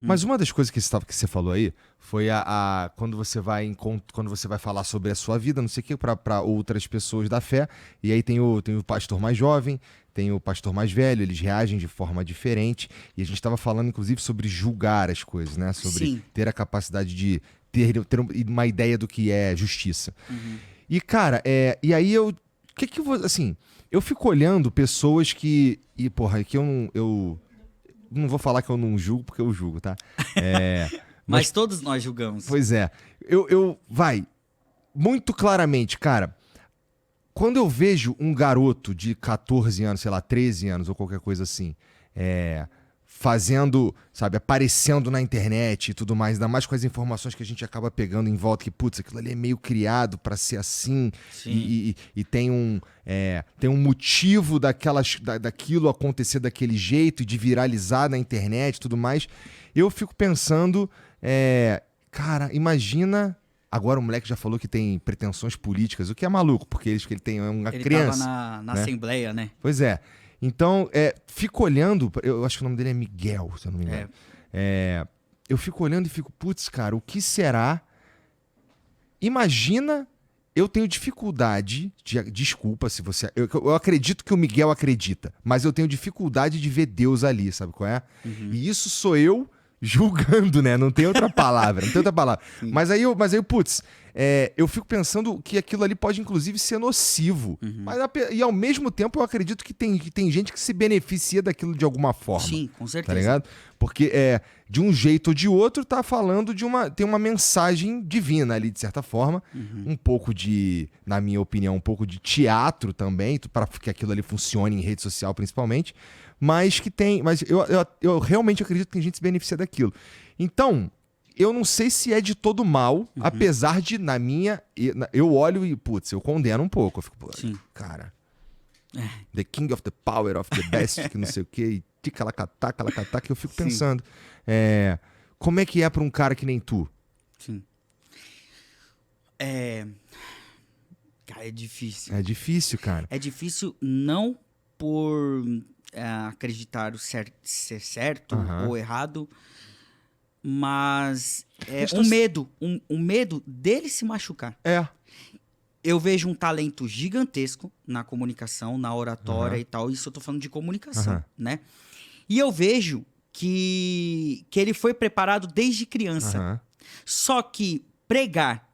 Hum. Mas uma das coisas que você falou aí foi quando você vai quando você vai falar sobre a sua vida, não sei o que, para outras pessoas da fé, e aí tem o pastor mais jovem, tem o pastor mais velho, eles reagem de forma diferente, e a gente estava falando inclusive sobre julgar as coisas, né? Sobre Sim. ter a capacidade de ter uma ideia do que é justiça. Uhum. E cara, e aí assim, eu fico olhando pessoas e porra, aqui eu não vou falar que eu não julgo, porque eu julgo, tá? É, Mas mas, todos nós julgamos. pois é. Vai, muito claramente, cara, quando eu vejo um garoto de 14 anos, sei lá, 13 anos ou qualquer coisa assim, fazendo, sabe, aparecendo na internet e tudo mais, ainda mais com as informações que a gente acaba pegando em volta, que, putz, aquilo ali é meio criado pra ser assim, Sim. e tem um motivo daquilo acontecer daquele jeito, e de viralizar na internet e tudo mais, eu fico pensando, cara, imagina. Agora o moleque já falou que tem pretensões políticas, o que é maluco, porque ele tem uma Ele tava criança, na né? Assembleia, né? Pois é. Então, fico olhando, eu acho que o nome dele é Miguel, se eu não me engano. É. Eu fico olhando e fico, putz, cara, o que será? Imagina, eu tenho dificuldade, desculpa se você. Eu acredito que o Miguel acredita, mas eu tenho dificuldade de ver Deus ali, sabe qual é? Uhum. E isso sou eu julgando, né? Não tem outra palavra, não tem outra palavra. Sim. Mas aí, putz, eu fico pensando que aquilo ali pode, inclusive, ser nocivo. Uhum. E ao mesmo tempo eu acredito que tem gente que se beneficia daquilo de alguma forma. Sim, com Tá certeza. ligado? Porque de um jeito ou de outro tá falando tem uma mensagem divina ali, de certa forma. Uhum. Um pouco na minha opinião, um pouco de teatro também, para que aquilo ali funcione em rede social principalmente. Mas eu realmente acredito que tem gente que se beneficia daquilo. Então, eu não sei se é de todo mal, apesar de, eu olho e, putz, eu condeno um pouco. Eu fico, pô, Sim. cara, the king of the power of the best, que não sei o quê, e ticalacatá, que eu fico Sim. pensando, como é que é pra um cara que nem tu? Sim. Cara, é difícil. É difícil, cara. É difícil não por acreditar ser certo Aham. ou errado, mas Mas um medo. Um medo dele se machucar. Eu vejo um talento gigantesco na comunicação, na oratória Aham. e tal. Isso eu tô falando de comunicação, Aham. né? E eu vejo que ele foi preparado desde criança. Aham. Só que pregar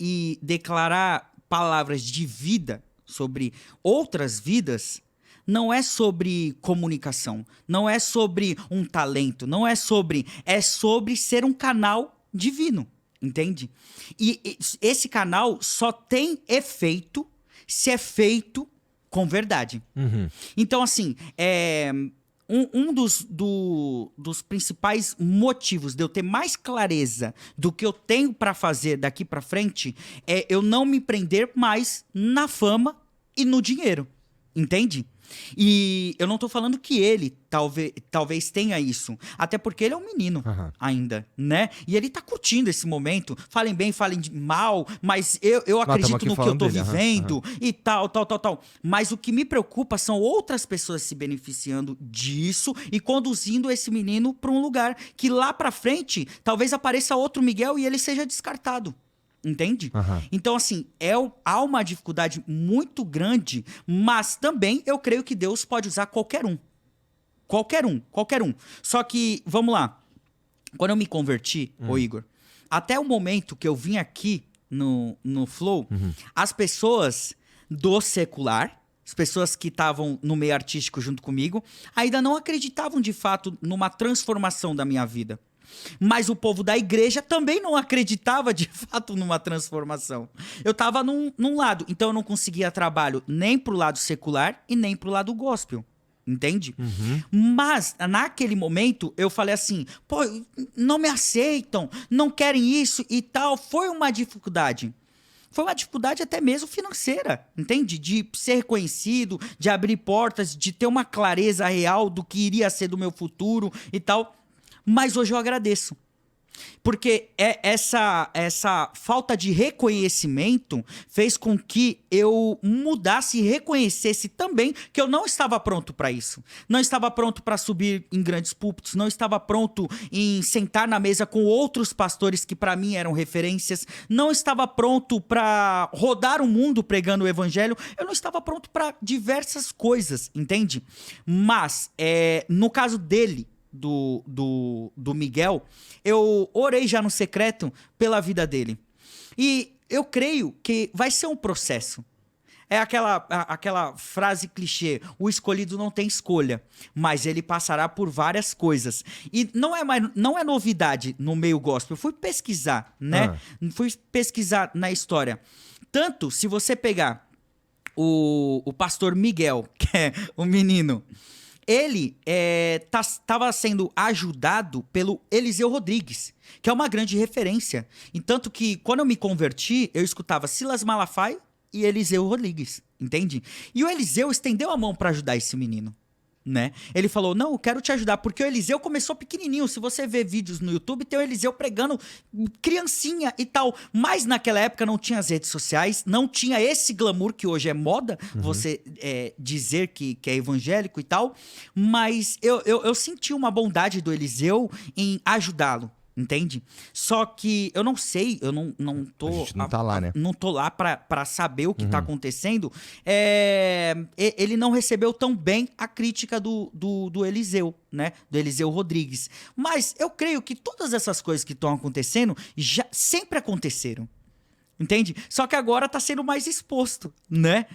e declarar palavras de vida sobre outras vidas não é sobre comunicação, não é sobre um talento, não é sobre... É sobre ser um canal divino, entende? E esse canal só tem efeito se é feito com verdade. Uhum. Então, assim, um dos principais motivos de eu ter mais clareza do que eu tenho pra fazer daqui pra frente é eu não me prender mais na fama e no dinheiro, entende? E eu não tô falando que ele talvez tenha isso, até porque ele é um menino Aham. ainda, né? E ele tá curtindo esse momento, falem bem, falem mal, mas eu tamo acredito aqui no que eu falando tô dele, aham, vivendo e tal. Mas o que me preocupa são outras pessoas se beneficiando disso e conduzindo esse menino pra um lugar que lá pra frente talvez apareça outro Miguel e ele seja descartado. Entende? Aham. Então, assim, há uma dificuldade muito grande, mas também eu creio que Deus pode usar qualquer um. Qualquer um, qualquer um. Só que, vamos lá. Quando eu me converti, ô Igor, até o momento que eu vim aqui no Flow, as pessoas do secular, as pessoas que estavam no meio artístico junto comigo, ainda não acreditavam de fato numa transformação da minha vida. Mas o povo da igreja também não acreditava de fato numa transformação. Eu tava num lado, então eu não conseguia trabalho nem pro lado secular e nem pro lado gospel. Entende? Mas, naquele momento, eu falei assim, pô, não me aceitam, não querem isso e tal. Foi uma dificuldade. Foi uma dificuldade até mesmo financeira, entende? De ser reconhecido, de abrir portas, de ter uma clareza real do que iria ser do meu futuro e tal. Mas hoje eu agradeço. Porque essa falta de reconhecimento fez com que eu mudasse e reconhecesse também que eu não estava pronto para isso. Não estava pronto para subir em grandes púlpitos, não estava pronto em sentar na mesa com outros pastores que para mim eram referências, não estava pronto para rodar o mundo pregando o evangelho, eu não estava pronto para diversas coisas, entende? Mas, no caso dele, do Miguel, eu orei já no secreto pela vida dele. E eu creio que vai ser um processo. É aquela frase clichê, o escolhido não tem escolha, mas ele passará por várias coisas. E não é novidade no meio gospel. Eu fui pesquisar, né? Fui pesquisar na história. Tanto, se você pegar o pastor Miguel, que é o menino, ele estava sendo ajudado pelo Eliseu Rodrigues, que é uma grande referência. E tanto que, quando eu me converti, eu escutava Silas Malafaia e Eliseu Rodrigues, entende? E o Eliseu estendeu a mão para ajudar esse menino, né? Ele falou, não, eu quero te ajudar, porque o Eliseu começou pequenininho. Se você ver vídeos no YouTube, tem o Eliseu pregando criancinha e tal. Mas naquela época não tinha as redes sociais, não tinha esse glamour que hoje é moda, você dizer que é evangélico e tal. Mas eu senti uma bondade do Eliseu em ajudá-lo. Entende? Só que eu não sei, eu não tô... A gente não tá lá, né? Não tô lá pra saber o que tá acontecendo. Ele não recebeu tão bem a crítica do Eliseu, né? Do Eliseu Rodrigues. Mas eu creio que todas essas coisas que estão acontecendo já sempre aconteceram. Entende? Só que agora tá sendo mais exposto, né?